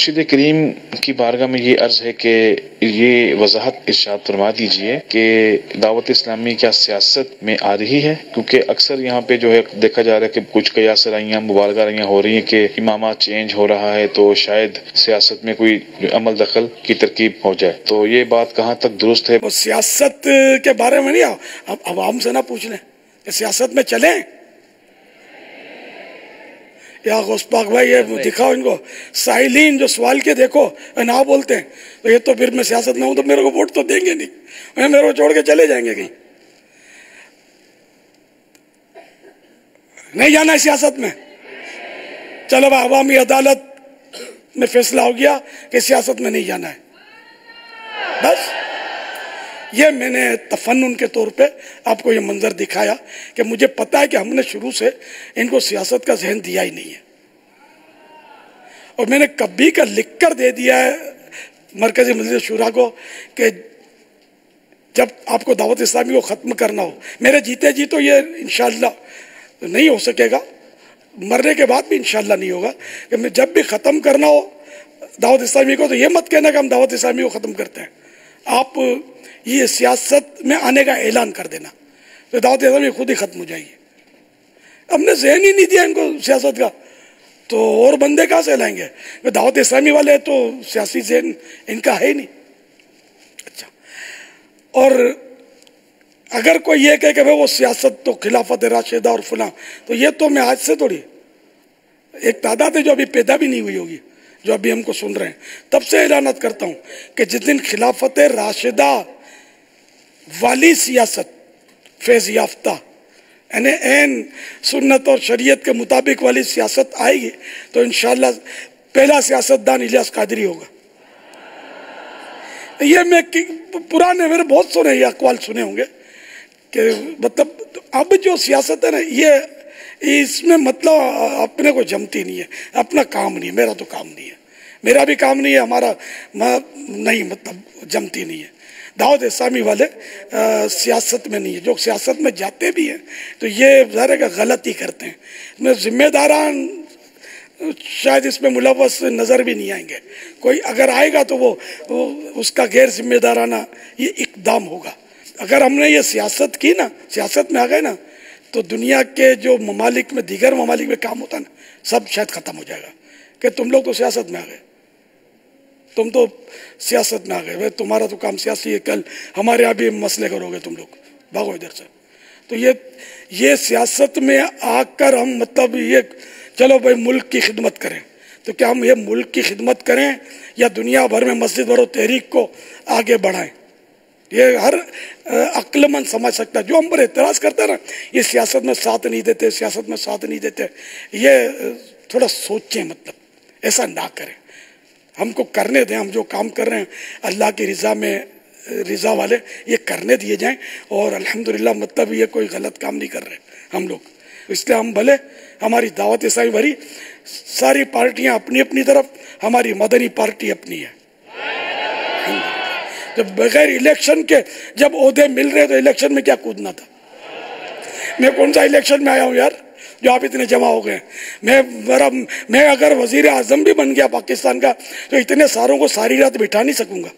मुर्शिद करीम की बारगाह में ये अर्ज है कि ये वजाहत इरशाद फरमा दीजिए कि दावत इस्लामी क्या सियासत में आ रही है, क्योंकि अक्सर यहाँ पे जो है देखा जा रहा है कि कुछ कयास राइयाँ मुबालगा राइयाँ हो रही हैं कि इमामा चेंज हो रहा है तो शायद सियासत में कोई अमल दखल की तरकीब हो जाए, तो ये बात कहाँ तक दुरुस्त है? सियासत के बारे में नहीं, अब आवाम से ना पूछ लें कि सियासत में चलें या गौसपाक भाई ये दिखाओ इनको साइलिन जो सवाल के देखो ना बोलते हैं तो ये तो फिर मैं सियासत में हूं तो मेरे को वोट तो देंगे नहीं, मेरे को छोड़ के चले जाएंगे कहीं। नहीं जाना है सियासत में, चलो भाई अवामी अदालत में फैसला हो गया कि सियासत में नहीं जाना है, बस ये मैंने तफन्नुन के तौर पे आपको ये मंजर दिखाया कि मुझे पता है कि हमने शुरू से इनको सियासत का जहन दिया ही नहीं है, और मैंने कभी का लिख कर दे दिया है मरकजी मजलिस शुरा को कि जब आपको दावत इस्लामी को ख़त्म करना हो, मेरे जीते जी तो ये इंशाअल्लाह नहीं हो सकेगा, मरने के बाद भी इंशाअल्लाह नहीं होगा, कि जब भी ख़त्म करना हो दावत इस्लामी को तो ये मत कहना कि हम दावत इस्लामी को ख़त्म करते हैं, आप ये सियासत में आने का ऐलान कर देना तो दावत इस्लामी खुद ही ख़त्म हो जाएगी। हमने जहन ही नहीं दिया इनको सियासत का, तो और बंदे कहाँ से लाएंगे? दावत इस्लामी वाले तो सियासी जहन इनका है ही नहीं। अच्छा, और अगर कोई ये कहे कि भाई वो सियासत तो खिलाफत राशिदा और फुला, तो ये तो मैं आज से थोड़ी, एक तादाद है जो अभी पैदा भी नहीं हुई होगी जो अभी हमको सुन रहे हैं, तब से ऐलानात करता हूँ कि जिस दिन खिलाफत राशिदा वाली सियासत फैज़ याफ्ता यानी एन सुन्नत और शरीयत के मुताबिक वाली सियासत आएगी तो इंशाअल्लाह पहला सियासतदान इलियास कादरी होगा। ये मैं पुराने मेरे बहुत सुने ये अक़वाल सुने होंगे कि मतलब अब जो सियासत है ना ये इसमें मतलब अपने को जमती नहीं है, अपना काम नहीं है, मेरा तो काम नहीं है, मेरा भी काम नहीं है, हमारा नहीं मतलब जमती नहीं है। दावत इस्लामी वाले सियासत में नहीं है, जो सियासत में जाते भी हैं तो ये ज़ाहिर है गलती करते हैं, मैं जिम्मेदारान शायद इसमें मुलव्वस नज़र भी नहीं आएंगे, कोई अगर आएगा तो वो उसका गैर जिम्मेदाराना ये इक़दाम होगा। अगर हमने ये सियासत की ना, सियासत में आ गए ना, तो दुनिया के जो ममालिक में दीगर ममालिक में काम होता है ना सब शायद ख़त्म हो जाएगा कि तुम लोग तो सियासत में आ गए, तुम तो सियासत में आ गए, भाई तुम्हारा तो काम सियासी है, कल हमारे यहाँ भी मसले करोगे तुम लोग, भागो इधर से। तो ये सियासत में आकर हम मतलब ये चलो भाई मुल्क की खिदमत करें, तो क्या हम ये मुल्क की खिदमत करें या दुनिया भर में मस्जिद भरो तहरीक को आगे बढ़ाएं? ये हर अक्लमंद समझ सकता है। जो हम पर एतराज़ करते हैं ना ये सियासत में साथ नहीं देते, सियासत में साथ नहीं देते, ये थोड़ा सोचें, मतलब ऐसा ना करें, हमको करने दें, हम जो काम कर रहे हैं अल्लाह की रज़ा वाले ये करने दिए जाएं, और अल्हम्दुलिल्लाह मतलब ये कोई गलत काम नहीं कर रहे हम लोग, इसलिए हम भले हमारी दावत इस्लामी भरी सारी पार्टियां अपनी अपनी तरफ, हमारी मदनी पार्टी अपनी है। जब बगैर इलेक्शन के जब ओहदे मिल रहे तो इलेक्शन में क्या कूदना था? मैं कौन सा इलेक्शन में आया हूँ यार जो आप इतने जमा हो गए? मैं अगर वजीर आजम भी बन गया पाकिस्तान का तो इतने सारों को सारी रात बिठा नहीं सकूंगा।